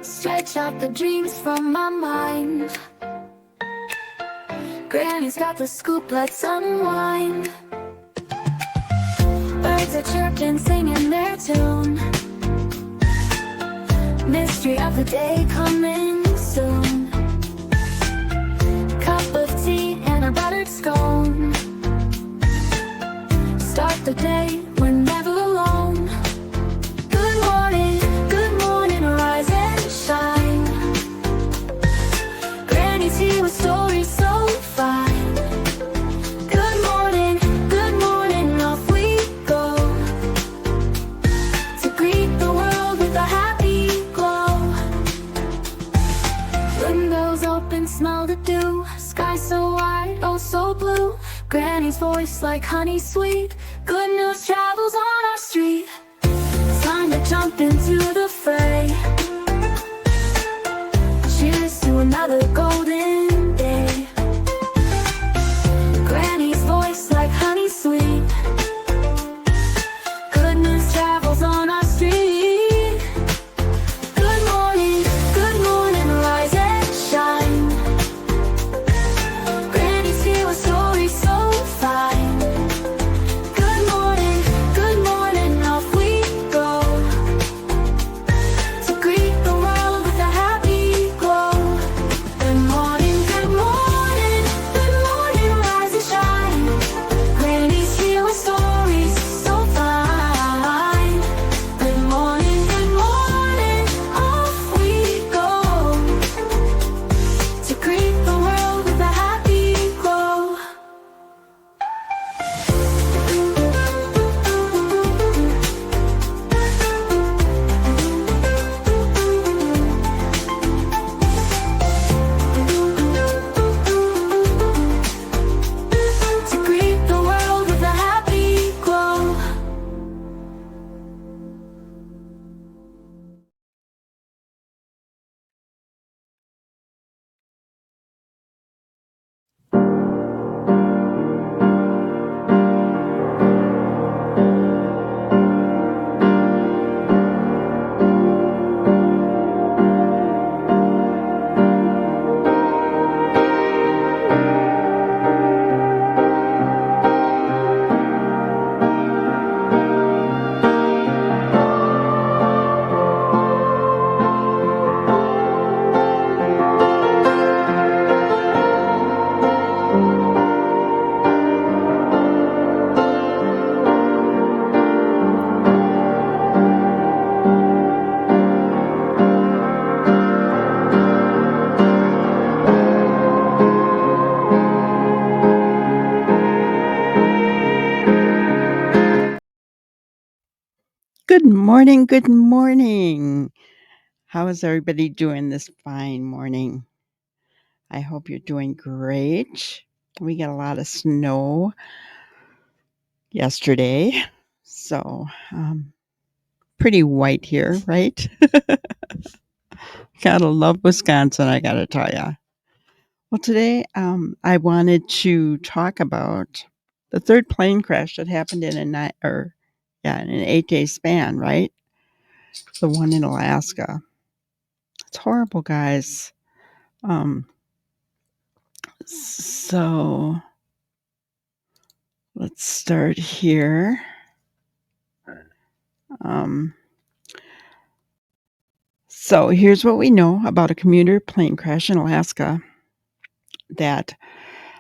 Stretch out the dreams from my mind. Granny's got the scoop, let's unwind. Birds are chirping, singing their tune. Mystery of the day coming soon. Cup of tea and a buttered scone. Start the day, we're never alone. Good morning, rise and shine. Granny's here with stories so fine. Good morning, off we go. To greet the world with a happy glow. Windows open, smell the dew. Sky so wide, oh so blue. Granny's voice like honey sweet. Good news travels on our street. Time to jump into the fray. Cheers to another golden day. Granny's voice like honey sweet. Good news travels on our street. Good morning, rise and shine. Granny's here with stories so fine. Good morning, off we go. To greet the world with a happy glow. Good morning, rise and shine. Granny's here with stories so fine. Good morning, off we go. To greet the world with a happy glow. To greet the world with a happy glow. Good morning. Good morning. How is everybody doing this fine morning? I hope you're doing great. We got a lot of snow yesterday, so pretty white here, right? Gotta love Wisconsin, I gotta tell ya. Well, today I wanted to talk about the third plane crash that happened in in an 8-day span, right? The one in Alaska. It's horrible, guys. So let's start here. So here's what we know about a commuter plane crash in Alaska that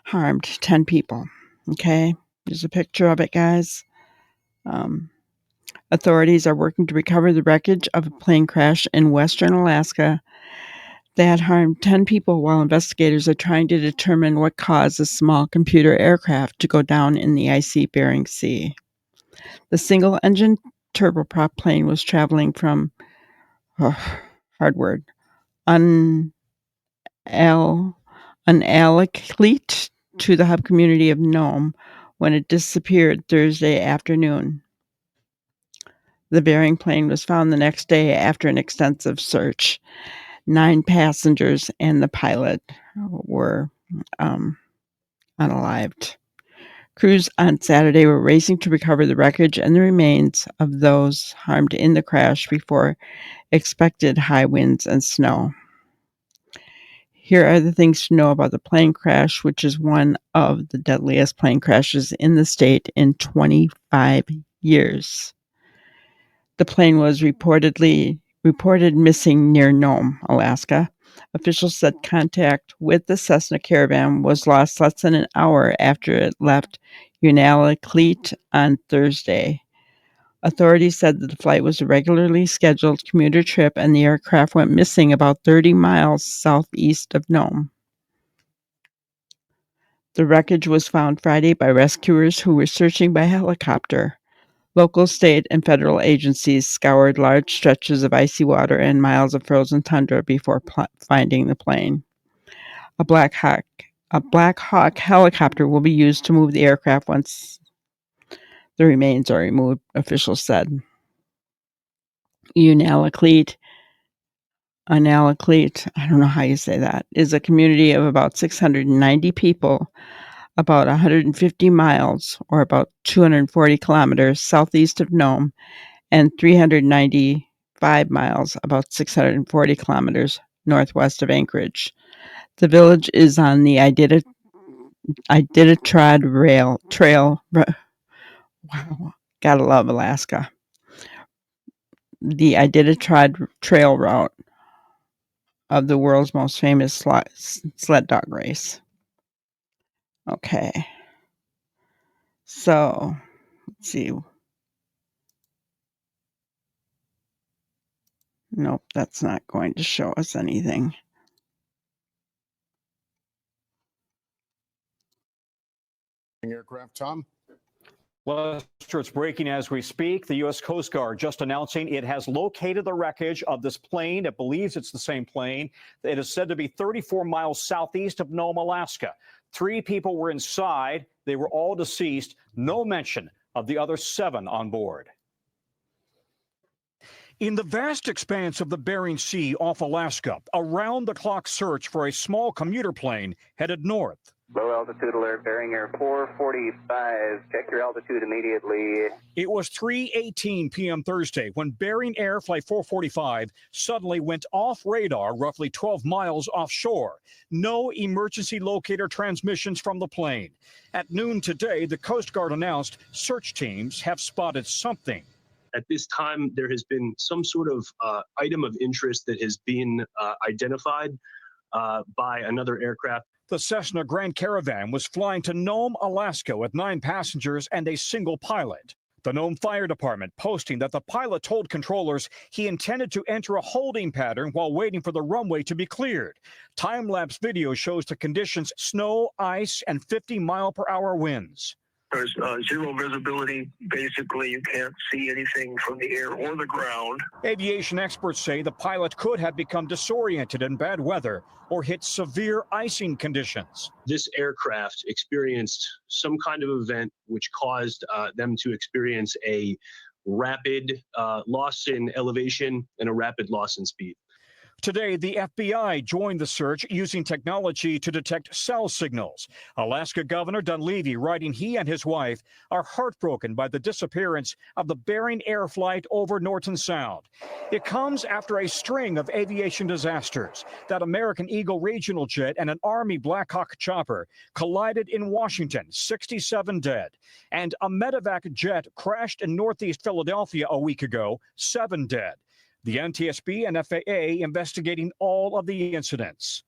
harmed 10 people. Okay, there's a picture of it, guys. Authorities are working to recover the wreckage of a plane crash in western Alaska that harmed 10 people, while investigators are trying to determine what caused a small commuter aircraft to go down in the icy Bering Sea. The single-engine turboprop plane was traveling from, hard word, Unalakleet to the hub community of Nome when it disappeared Thursday afternoon. The Bering plane was found the next day after an extensive search. 9 passengers and the pilot were unalived. Crews on Saturday were racing to recover the wreckage and the remains of those harmed in the crash before expected high winds and snow. Here are the things to know about the plane crash, which is one of the deadliest plane crashes in the state in 25 years. The plane was reported missing near Nome, Alaska. Officials said contact with the Cessna Caravan was lost less than an hour after it left Unalakleet on Thursday. Authorities said that the flight was a regularly scheduled commuter trip and the aircraft went missing about 30 miles southeast of Nome. The wreckage was found Friday by rescuers who were searching by helicopter. Local, state, and federal agencies scoured large stretches of icy water and miles of frozen tundra before finding the plane. A Black Hawk helicopter will be used to move the aircraft once the remains are removed, officials said. Unalakleet, I don't know how you say that, is a community of about 690 people, about 150 miles, or about 240 kilometers southeast of Nome, and 395 miles, about 640 kilometers northwest of Anchorage. The village is on the Iditarod Trail. Wow, gotta love Alaska. The Iditarod Trail route of the world's most famous sled dog race. Okay. So, let's see. Nope, that's not going to show us anything. Aircraft, Tom? Lester, it's breaking as we speak. The U.S. Coast Guard just announcing it has located the wreckage of this plane. It believes it's the same plane. It is said to be 34 miles southeast of Nome, Alaska. 3 people were inside. They were all deceased. No mention of the other 7 on board. In the vast expanse of the Bering Sea off Alaska, a round-the-clock search for a small commuter plane headed north. Low altitude alert, Bering Air 445. Check your altitude immediately. It was 3:18 p.m. Thursday when Bering Air Flight 445 suddenly went off radar roughly 12 miles offshore. No emergency locator transmissions from the plane. At noon today, the Coast Guard announced search teams have spotted something. At this time, there has been some sort of item of interest that has been identified by another aircraft. The Cessna Grand Caravan was flying to Nome, Alaska with 9 passengers and a single pilot. The Nome Fire Department posting that the pilot told controllers he intended to enter a holding pattern while waiting for the runway to be cleared. Time-lapse video shows the conditions: snow, ice, and 50-mile-per-hour winds. There's zero visibility. Basically, you can't see anything from the air or the ground. Aviation experts say the pilot could have become disoriented in bad weather or hit severe icing conditions. This aircraft experienced some kind of event which caused them to experience a rapid loss in elevation and a rapid loss in speed. Today, the FBI joined the search using technology to detect cell signals. Alaska Governor Dunleavy writing he and his wife are heartbroken by the disappearance of the Bering Air flight over Norton Sound. It comes after a string of aviation disasters. That American Eagle regional jet and an Army Black Hawk chopper collided in Washington, 67 dead. And a medevac jet crashed in northeast Philadelphia a week ago, 7 dead. The NTSB and FAA investigating all of the incidents.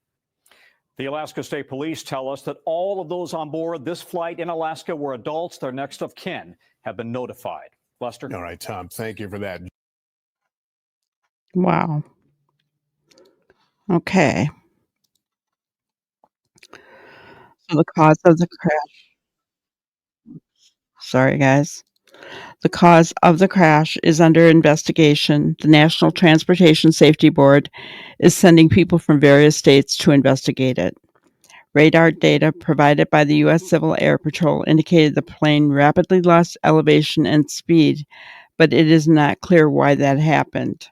The Alaska State Police tell us that all of those on board this flight in Alaska were adults. Their next of kin have been notified. Lester? All right, Tom, thank you for that. Wow. Okay. So the cause of the crash. Sorry, guys. The cause of the crash is under investigation. The National Transportation Safety Board is sending people from various states to investigate it. Radar data provided by the U.S. Civil Air Patrol indicated the plane rapidly lost elevation and speed, but it is not clear why that happened.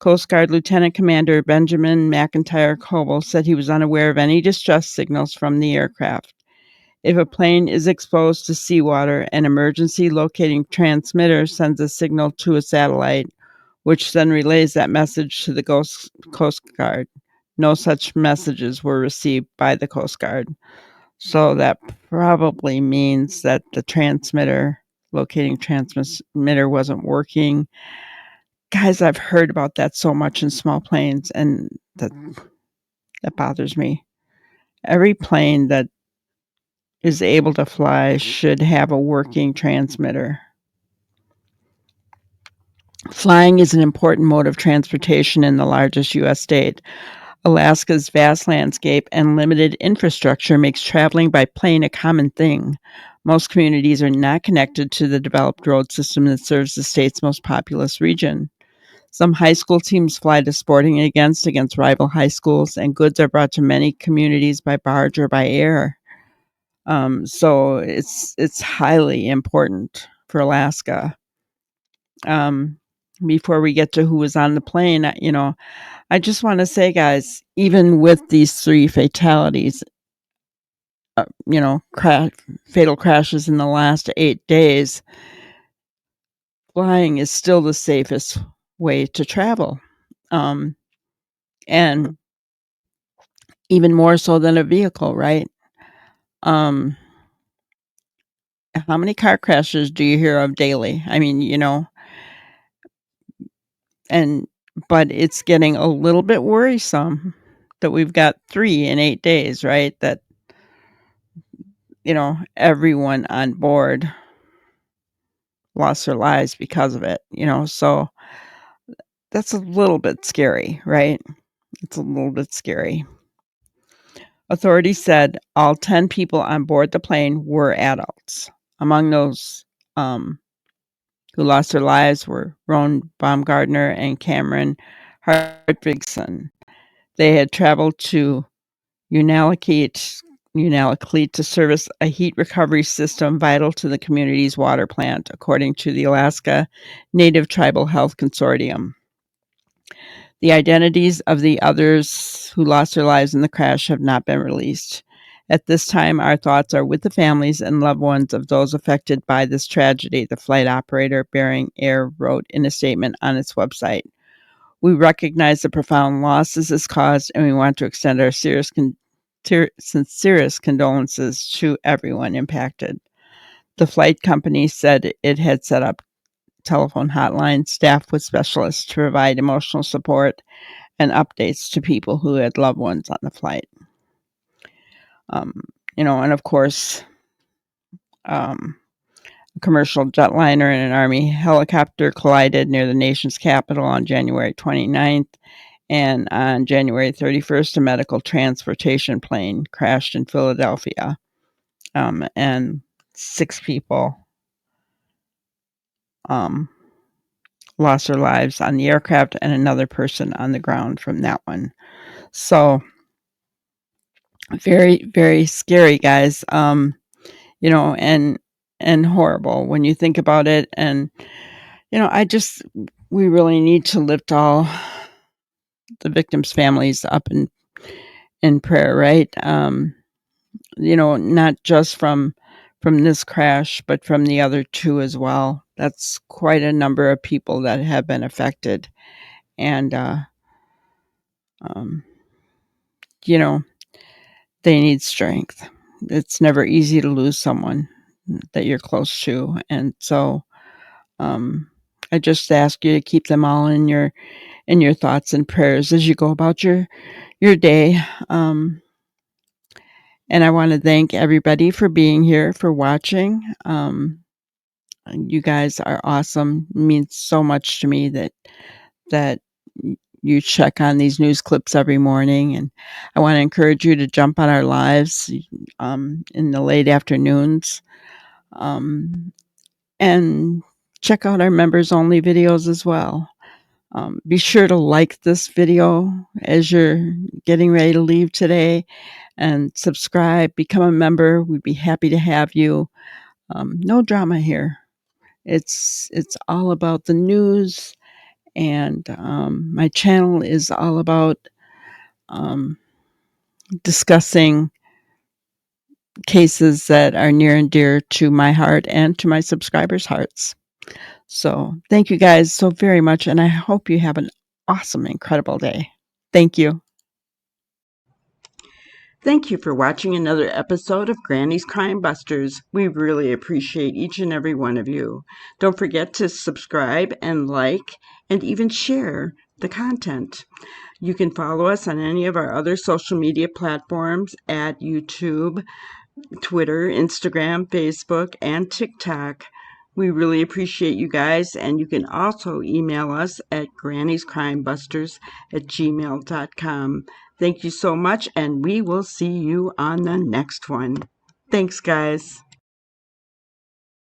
Coast Guard Lieutenant Commander Benjamin McIntyre Coble said he was unaware of any distress signals from the aircraft. If a plane is exposed to seawater, an emergency locating transmitter sends a signal to a satellite, which then relays that message to the Coast Guard. No such messages were received by the Coast Guard. So that probably means that the locating transmitter wasn't working. Guys, I've heard about that so much in small planes, and that bothers me. Every plane that is able to fly should have a working transmitter. Flying is an important mode of transportation in the largest U.S. state. Alaska's vast landscape and limited infrastructure makes traveling by plane a common thing. Most communities are not connected to the developed road system that serves the state's most populous region. Some high school teams fly to sporting events against rival high schools, and goods are brought to many communities by barge or by air. So it's highly important for Alaska. Before we get to who was on the plane, I just want to say, guys, even with these 3 fatalities, fatal crashes in the last 8 days, flying is still the safest way to travel. And even more so than a vehicle, right? How many car crashes do you hear of daily? I mean, but it's getting a little bit worrisome that we've got 3 in 8 days, right? That, everyone on board lost their lives because of it, so that's a little bit scary, right? It's a little bit scary. Authorities said all 10 people on board the plane were adults. Among those who lost their lives were Roan Baumgardner and Cameron Hartvigsson. They had traveled to Unalakleet to service a heat recovery system vital to the community's water plant, according to the Alaska Native Tribal Health Consortium. The identities of the others who lost their lives in the crash have not been released. At this time, our thoughts are with the families and loved ones of those affected by this tragedy, the flight operator Bering Air wrote in a statement on its website. We recognize the profound losses this caused, and we want to extend our sincerest condolences to everyone impacted. The flight company said it had set up telephone hotlines staffed with specialists to provide emotional support and updates to people who had loved ones on the flight. And of course, a commercial jetliner and an Army helicopter collided near the nation's capital on January 29th. And on January 31st, a medical transportation plane crashed in Philadelphia. And 6 people lost their lives on the aircraft and another person on the ground from that one. So very, very scary, guys. And horrible when you think about it. And, we really need to lift all the victims' families up in prayer, right? Not just from this crash, but from the other 2 as well. That's quite a number of people that have been affected. And, they need strength. It's never easy to lose someone that you're close to. And so, I just ask you to keep them all in your thoughts and prayers as you go about your day. And I want to thank everybody for being here, for watching. You guys are awesome. It means so much to me that you check on these news clips every morning. And I want to encourage you to jump on our lives in the late afternoons. And check out our members only videos as well. Be sure to like this video as you're getting ready to leave today, and subscribe, become a member. We'd be happy to have you. No drama here. It's all about the news, and my channel is all about discussing cases that are near and dear to my heart and to my subscribers' hearts. So thank you guys so very much, and I hope you have an awesome, incredible day. Thank you. Thank you for watching another episode of Granny's Crime Busters. We really appreciate each and every one of you. Don't forget to subscribe and like and even share the content. You can follow us on any of our other social media platforms at YouTube, Twitter, Instagram, Facebook, and TikTok. We really appreciate you guys, and you can also email us at grannyscrimebusters@gmail.com. Thank you so much, and we will see you on the next one. Thanks, guys.